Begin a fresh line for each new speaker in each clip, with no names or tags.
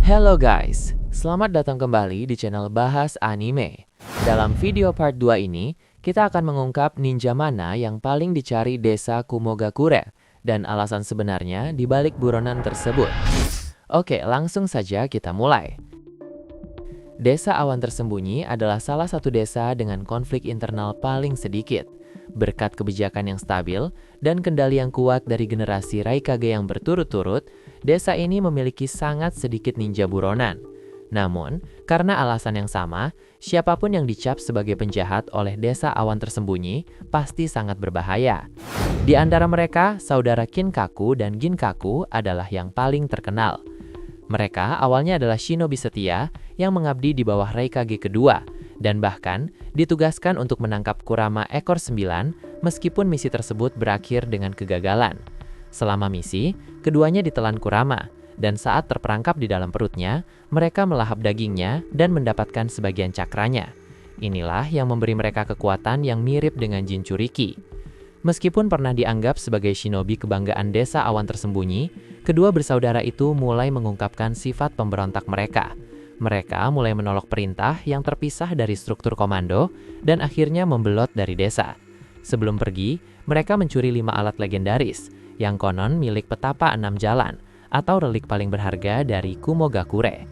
Hello guys, selamat datang kembali di channel Bahas Anime. Dalam video part 2 ini, kita akan mengungkap ninja mana yang paling dicari desa Kumogakure dan alasan sebenarnya di balik buronan tersebut. Oke, langsung saja kita mulai. Desa Awan Tersembunyi adalah salah satu desa dengan konflik internal paling sedikit. Berkat kebijakan yang stabil dan kendali yang kuat dari generasi Raikage yang berturut-turut, desa ini memiliki sangat sedikit ninja buronan. Namun, karena alasan yang sama, siapapun yang dicap sebagai penjahat oleh desa Awan Tersembunyi pasti sangat berbahaya. Di antara mereka, saudara Kinkaku dan Ginkaku adalah yang paling terkenal. Mereka awalnya adalah shinobi setia yang mengabdi di bawah Raikage kedua, dan bahkan ditugaskan untuk menangkap Kurama ekor 9 meskipun misi tersebut berakhir dengan kegagalan. Selama misi, keduanya ditelan Kurama, dan saat terperangkap di dalam perutnya, mereka melahap dagingnya dan mendapatkan sebagian cakranya. Inilah yang memberi mereka kekuatan yang mirip dengan Jinchuriki. Meskipun pernah dianggap sebagai shinobi kebanggaan desa Awan Tersembunyi, kedua bersaudara itu mulai mengungkapkan sifat pemberontak mereka. Mereka mulai menolak perintah yang terpisah dari struktur komando dan akhirnya membelot dari desa. Sebelum pergi, mereka mencuri 5 alat legendaris yang konon milik petapa 6 jalan atau relik paling berharga dari Kumogakure.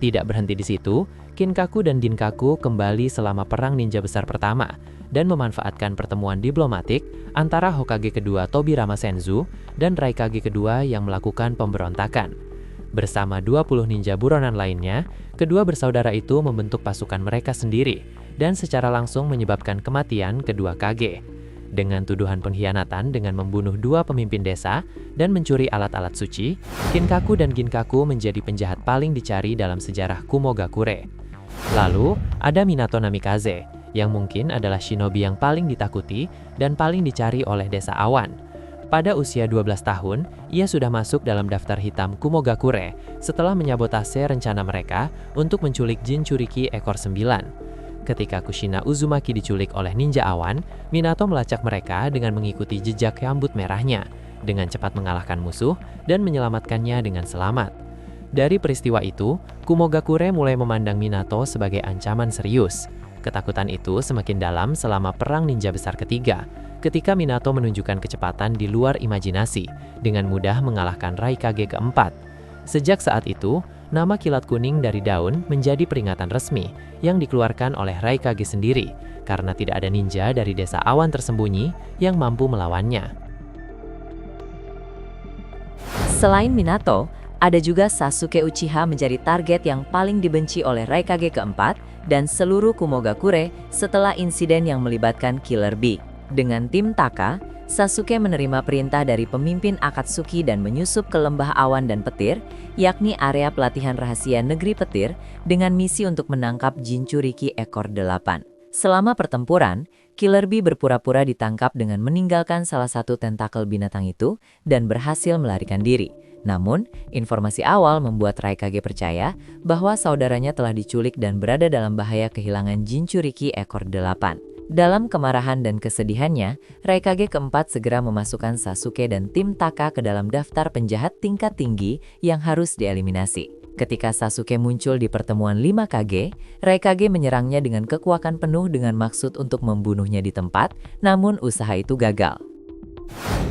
Tidak berhenti di situ, Kinkaku dan Ginkaku kembali selama Perang Ninja Besar pertama dan memanfaatkan pertemuan diplomatik antara Hokage kedua Tobirama Senzu dan Raikage kedua yang melakukan pemberontakan. Bersama 20 ninja buronan lainnya, kedua bersaudara itu membentuk pasukan mereka sendiri dan secara langsung menyebabkan kematian kedua Kage. Dengan tuduhan pengkhianatan dengan membunuh 2 pemimpin desa dan mencuri alat-alat suci, Kinkaku dan Ginkaku menjadi penjahat paling dicari dalam sejarah Kumogakure. Lalu, ada Minato Namikaze, yang mungkin adalah shinobi yang paling ditakuti dan paling dicari oleh desa Awan. Pada usia 12 tahun, ia sudah masuk dalam daftar hitam Kumogakure setelah menyabotase rencana mereka untuk menculik Jinchuriki ekor 9. Ketika Kushina Uzumaki diculik oleh ninja awan, Minato melacak mereka dengan mengikuti jejak rambut merahnya, dengan cepat mengalahkan musuh dan menyelamatkannya dengan selamat. Dari peristiwa itu, Kumogakure mulai memandang Minato sebagai ancaman serius. Ketakutan itu semakin dalam selama Perang Ninja Besar ketiga, ketika Minato menunjukkan kecepatan di luar imajinasi, dengan mudah mengalahkan Raikage keempat. Sejak saat itu, nama kilat kuning dari daun menjadi peringatan resmi yang dikeluarkan oleh Raikage sendiri, karena tidak ada ninja dari desa Awan Tersembunyi yang mampu melawannya.
Selain Minato, ada juga Sasuke Uchiha menjadi target yang paling dibenci oleh Raikage keempat dan seluruh Kumogakure setelah insiden yang melibatkan Killer Bee. Dengan tim Taka, Sasuke menerima perintah dari pemimpin Akatsuki dan menyusup ke Lembah Awan dan Petir, yakni area pelatihan rahasia negeri Petir, dengan misi untuk menangkap Jinchuriki ekor 8. Selama pertempuran, Killer Bee berpura-pura ditangkap dengan meninggalkan salah satu tentakel binatang itu dan berhasil melarikan diri. Namun, informasi awal membuat Raikage percaya bahwa saudaranya telah diculik dan berada dalam bahaya kehilangan Jinchuriki ekor 8. Dalam kemarahan dan kesedihannya, Raikage keempat segera memasukkan Sasuke dan tim Taka ke dalam daftar penjahat tingkat tinggi yang harus dieliminasi. Ketika Sasuke muncul di pertemuan 5 Kage, Raikage menyerangnya dengan kekuatan penuh dengan maksud untuk membunuhnya di tempat, namun usaha itu gagal.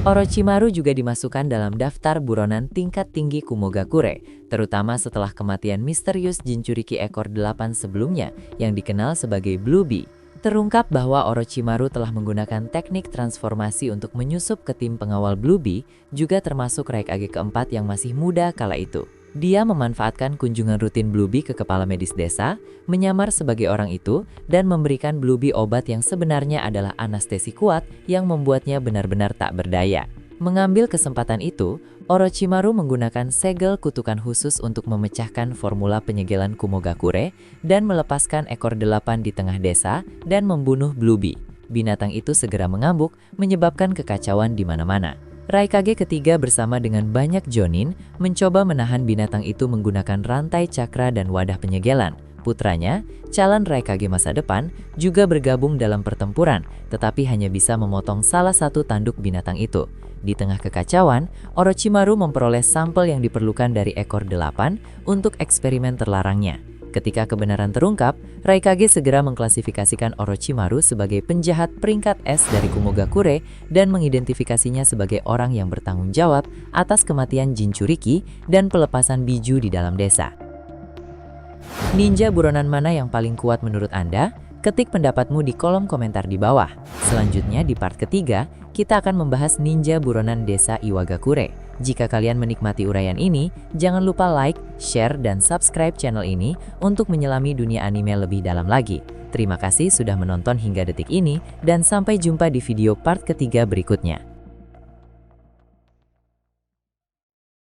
Orochimaru juga dimasukkan dalam daftar buronan tingkat tinggi Kumogakure, terutama setelah kematian misterius Jinchuriki ekor 8 sebelumnya yang dikenal sebagai Blue Bee. Terungkap bahwa Orochimaru telah menggunakan teknik transformasi untuk menyusup ke tim pengawal Blue Bee, juga termasuk Raikage keempat yang masih muda kala itu. Dia memanfaatkan kunjungan rutin Blue Bee ke kepala medis desa, menyamar sebagai orang itu, dan memberikan Blue Bee obat yang sebenarnya adalah anestesi kuat yang membuatnya benar-benar tak berdaya. Mengambil kesempatan itu, Orochimaru menggunakan segel kutukan khusus untuk memecahkan formula penyegelan Kumogakure dan melepaskan ekor 8 di tengah desa dan membunuh Blue Bee. Binatang itu segera mengamuk, menyebabkan kekacauan di mana-mana. Raikage ketiga bersama dengan banyak jonin mencoba menahan binatang itu menggunakan rantai cakra dan wadah penyegelan. Putranya, calon Raikage masa depan, juga bergabung dalam pertempuran, tetapi hanya bisa memotong salah satu tanduk binatang itu. Di tengah kekacauan, Orochimaru memperoleh sampel yang diperlukan dari ekor 8 untuk eksperimen terlarangnya. Ketika kebenaran terungkap, Raikage segera mengklasifikasikan Orochimaru sebagai penjahat peringkat S dari Kumogakure dan mengidentifikasinya sebagai orang yang bertanggung jawab atas kematian Jinchuriki dan pelepasan biju di dalam desa. Ninja buronan mana yang paling kuat menurut Anda? Ketik pendapatmu di kolom komentar di bawah. Selanjutnya di part ketiga, kita akan membahas ninja buronan desa Iwagakure. Jika kalian menikmati uraian ini, jangan lupa like, share, dan subscribe channel ini untuk menyelami dunia anime lebih dalam lagi. Terima kasih sudah menonton hingga detik ini, dan sampai jumpa di video part ketiga berikutnya.